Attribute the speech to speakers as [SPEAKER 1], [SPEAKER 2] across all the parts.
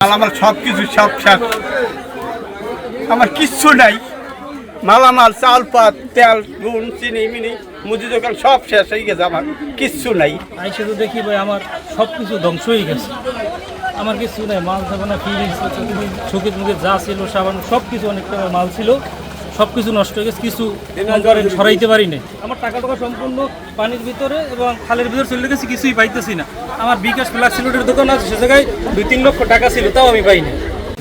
[SPEAKER 1] আমার সব কিছু সব শেষ, আমার কিচ্ছু নাই। মালামাল চাল পাত তেল নুন চিনি মিনি মুদি দোকান সব শেষ হয়ে গেছে, আমার কিচ্ছু নাই।
[SPEAKER 2] আইসে তো দেখি ভাই আমার সব কিছু ধ্বংস হয়ে গেছে, আমার কিছু নাই। মাল থাকো না ফ্রিজ চোখের মুখে যা ছিল সাবান সব কিছু অনেক টাকার মাল ছিল, সব কিছু নষ্ট হয়ে গেছে, কিছু সরাইতে পারি নাই। আমার টাকা সম্পূর্ণ পানির ভিতরে এবং খালের ভিতরে চলে গেছে, কিছুই পাইতেছি না। আমার বিকাশ ফ্ল্যাক্স সিলেটের দোকান আছে, সে জায়গায় 2-3 লক্ষ টাকা ছিল, তাও আমি পাইনি।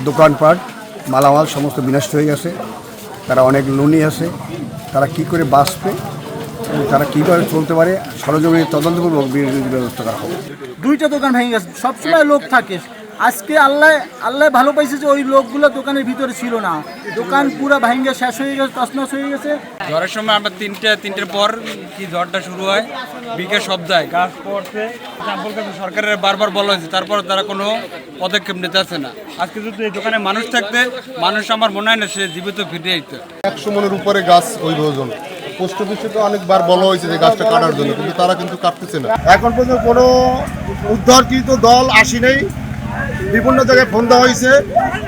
[SPEAKER 3] দোকানপাট মালামাল সমস্ত বিনষ্ট হয়ে গেছে। তারা অনেক লোনই আছে, তারা কি করে বাঁচবে, তারা কীভাবে চলতে পারে সরজমিনে তদন্তপূর্বক ব্যবস্থা করা হবে।
[SPEAKER 4] 2টা দোকান ভেঙে গেছে, সবসময় লোক থাকে। আজকে আল্লাহ ভালো পাইছে যে ওই লোকগুলো দোকানের ভিতরে ছিল না, দোকান পুরো ভেঙে শেষ হয়ে গেছে, তছনছ হয়ে গেছে।
[SPEAKER 5] ঝড়ের সময় আমরা তিনটের পর কি ঝড়টা শুরু হয়, বিকেল শব্দায় গাছ পড়ছে, সরকারের বারবার বলা হয়েছে, তারপর তারা কোনো পদক্ষেপ নিতে আসে না। আজকে যদি এই দোকানে মানুষ থাকতে, মানুষ আমার মনে হয় না সে জীবিত ফিরে যেত।
[SPEAKER 6] 100 মনের উপরে গাছ ওই ভোজন। পোস্ট অফিসে তো অনেকবার বলা হয়েছে যে গাছটা কাটার জন্য, কিন্তু তারা কিন্তু কাটতেছে না। এখন পর্যন্ত কোনো উদ্ধারকৃত দল আসি নেই। বিভিন্ন জায়গায় ফোন দেওয়া হয়েছে,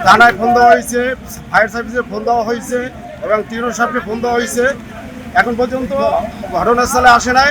[SPEAKER 6] থানায় ফোন দেওয়া হয়েছে, ফায়ার সার্ভিসে ফোন দেওয়া হয়েছে এবং টিউনো সাহেবকে ফোন দেওয়া হয়েছে। এখন পর্যন্ত ঘটনাস্থলে আসে নাই।